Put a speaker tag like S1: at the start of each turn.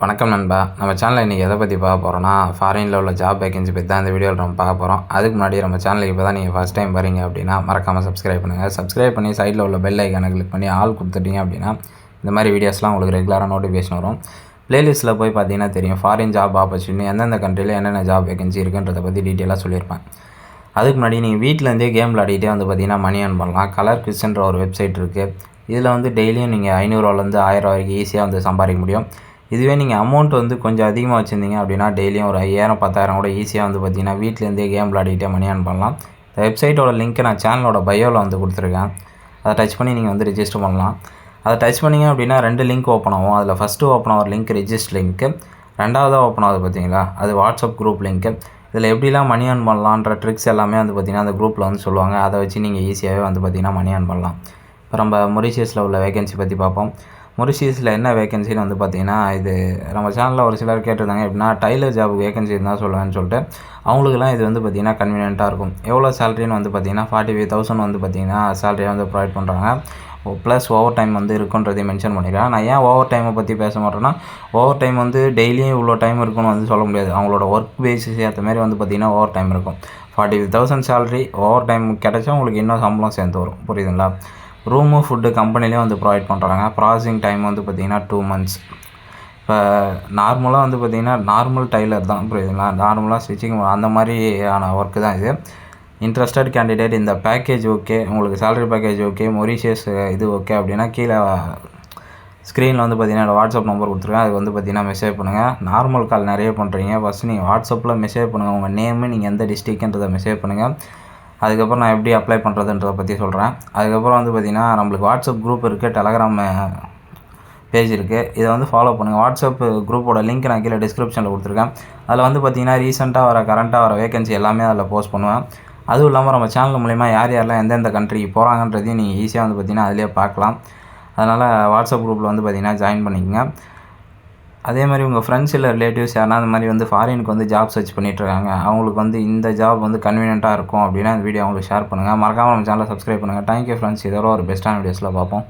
S1: வணக்கம் நண்பா. நம்ம சேனலில் இன்றைக்கி எதை பற்றி பார்க்க போகிறோன்னா, ஃபாரினில் உள்ள ஜாப் வேகன்சி பற்றி தான் இந்த வீடியோவில் நம்ம பார்க்க போகிறோம். அதுக்கு முன்னாடி நம்ம சேனலுக்கு இப்போ தான் நீங்கள் ஃபஸ்ட் டைம் வரீங்க அப்படின்னா மறக்காமல் சப்ஸ்கிரைப் பண்ணுங்கள். சப்ஸ்கிரைப் பண்ணி சைடில் உள்ள பெல் ஐக்கானை கிளிக் பண்ணி ஆல் கொடுத்துட்டீங்க அப்படின்னா இந்த மாதிரி வீடியோஸ்லாம் உங்களுக்கு ரெகுலராக நோட்டிஃபிகேஷன் வரும். ப்ளேலிஸ்ட்டில் போய் பார்த்தீங்கன்னா தெரியும் ஃபாரின் ஜாப் ஆப்பர்ச்சுனிட்டி எந்தெந்த கண்ட்ரியில் என்னென்ன ஜாப் வேகன்சி இருக்குன்றதை பற்றி டீட்டெயிலாக சொல்லியிருப்பேன். அதுக்கு முன்னாடி நீங்கள் வீட்டிலேருந்தே கேம் விளையாடிட்டே வந்து பார்த்தீங்கன்னா மணி earn பண்ணலாம். கலர் குவிஸ்ன்ற ஒரு வெப்சைட் இருக்குது. இதில் வந்து டெய்லியும் நீங்கள் 500 1000 வரைக்கும் ஈஸியாக வந்து சம்பாதிக்க முடியும். இதுவே நீங்கள் அமௌண்ட் வந்து கொஞ்சம் அதிகமாக வச்சுருந்தீங்க அப்படின்னா டெய்லியும் ஒரு 5000 10,000 கூட ஈஸியாக வந்து பார்த்தீங்கன்னா வீட்டிலேருந்தே கேம் விளையாடிட்டே மணி earn பண்ணலாம். இந்த வெப்சைட்டோட லிங்க்கை நான் சேனலோட பயோவில் வந்து கொடுத்துருக்கேன். அதை டச் பண்ணி நீங்கள் வந்து ரிஜிஸ்டர் பண்ணலாம். அதை டச் பண்ணிங்க அப்படின்னா 2 லிங்க் ஓப்பன் ஆகும். அதில் ஃபஸ்ட்டு ஓப்பன் ஆகிற லிங்க் ரிஜிஸ்டர் லிங்க்கு, ரெண்டாவதாக ஓப்பன் ஆகுது பார்த்தீங்களா அது வாட்ஸ்அப் குரூப் லிங்க்கு. இதில் எப்படிலாம் மணி earn பண்ணலான்ற ட்ரிக்ஸ் எல்லாமே வந்து பார்த்திங்கன்னா அந்த குரூப்பில் வந்து சொல்லுவாங்க. அதை வச்சு நீங்கள் ஈஸியாகவே வந்து பார்த்திங்கன்னா மணி earn பண்ணலாம். இப்போ நம்ம மொரிஷியஸில் உள்ள வேகன்சி பற்றி பார்ப்போம். மொரிஷியஸில் என்ன வேகன்சின்னு வந்து பார்த்திங்கன்னா, இது நம்ம சேனலில் ஒரு சிலர் கேட்டிருந்தாங்க எப்படின்னா டைலர் ஜாப் வேகன்சி இருந்தால் சொல்லுவேன்னு சொல்லிட்டு. அவங்களுக்குலாம் இது வந்து பார்த்திங்கன்னா கன்வீனியண்ட்டாக இருக்கும். எவ்வளோ சேலரின்னு வந்து பார்த்திங்கன்னா 45,000 வந்து பார்த்திங்கன்னா சேலரியை வந்து ப்ரொவைட் பண்ணுறாங்க. ப்ளஸ் ஓவர் டைம் வந்து இருக்குன்றதையும் மென்ஷன் பண்ணிக்கிறேன். நான் ஏன் ஓவர் டைமை பற்றி பேச மாட்டேன்னா, ஓவர் டைம் வந்து டெய்லியும் இவ்வளோ டைம் இருக்குன்னு வந்து சொல்ல முடியாது. அவங்களோட ஒர்க் பேஸஸ் ஏற்ற மாதிரி வந்து பார்த்திங்கன்னா ஓவர் டைம் இருக்கும். 45,000 சேலரி ஓவர் டைம் கிடச்சா உங்களுக்கு இன்னும் சம்பளம் சேர்ந்து வரும். புரியுதுங்களா? ரூமு ஃபுட்டு கம்பெனிலேயும் வந்து ப்ரொவைட் பண்ணுறாங்க. ப்ராசஸிங் டைம் வந்து பார்த்திங்கன்னா 2 months. இப்போ நார்மலாக வந்து பார்த்திங்கன்னா நார்மல் டைலர் தான். புரியுதுங்களா? நார்மலாக ஸ்டிச்சிங் அந்த மாதிரியான ஒர்க்கு தான் இது. இன்ட்ரெஸ்டட் கேண்டிடேட் இந்த பேக்கேஜ் ஓகே, உங்களுக்கு சேலரி பேக்கேஜ் ஓகே, மொரிஷியஸ் இது ஓகே அப்படின்னா கீழே ஸ்க்ரீனில் வந்து பார்த்திங்கன்னா வாட்ஸ்அப் நம்பர் கொடுத்துருக்கேன். அதுக்கு வந்து பார்த்திங்கன்னா மெசேஜ் பண்ணுங்கள். நார்மல் கால் நிறைய பண்ணுறீங்க. ஃபஸ்ட்டு நீங்கள் வாட்ஸ்அப்பில் மெசேஜ் பண்ணுங்கள். உங்கள் நேமு, நீங்கள் எந்த டிஸ்ட்ரிக்ன்றதை மெசேஜ் பண்ணுங்கள். அதுக்கப்புறம் நான் எப்படி அப்ளை பண்ணுறதுன்றதை பற்றி சொல்கிறேன். அதுக்கப்புறம் வந்து பார்த்திங்கன்னா நம்மளுக்கு வாட்ஸ்அப் குரூப் இருக்குது, டெலகிராம் பேஜ் இருக்குது. இதை வந்து ஃபாலோ பண்ணுங்கள். வாட்ஸ்அப் குரூப்போட லிங்க் நான் கீழே டிஸ்கிரிப்ஷனில் கொடுத்துருக்கேன். அதில் வந்து பார்த்திங்கன்னா ரீசெண்டாக வர கரண்ட்டாக வர வேகன்சி எல்லாமே அதில் போஸ்ட் பண்ணுவேன். அதுவும் இல்லாமல் நம்ம சேனல் மூலிமா யார் யாரெல்லாம் எந்தெந்த கண்ட்ரிக்கு போகிறாங்கன்றதையும் நீங்கள் ஈஸியாக வந்து பார்த்திங்கன்னா அதிலே பார்க்கலாம். அதனால் வாட்ஸ்அப் குரூப்பில் வந்து பார்த்திங்கன்னா ஜாயின் பண்ணிக்கங்க. அதே மாதிரி உங்கள் ஃப்ரெண்ட்ஸ் இல்லை ரிலேட்டிவ்ஸ் யாருன்னா அந்த மாதிரி வந்து ஃபாரினுக்கு வந்து ஜாப் சர்ச் பண்ணிகிட்ருக்காங்க, அவங்களுக்கு வந்து இந்த ஜாப் வந்து கன்வீனியண்ட்டாக இருக்கும் அப்படின்னா இந்த வீடியோ அவங்களுக்கு ஷேர் பண்ணுங்கள். மறக்காமல் நம்ம சேனலை சப்ஸ்கிரைப் பண்ணுங்கள். Thank you friends. இதோட ஒரு பெஸ்ட்டான வீடியோஸில் பார்ப்போம்.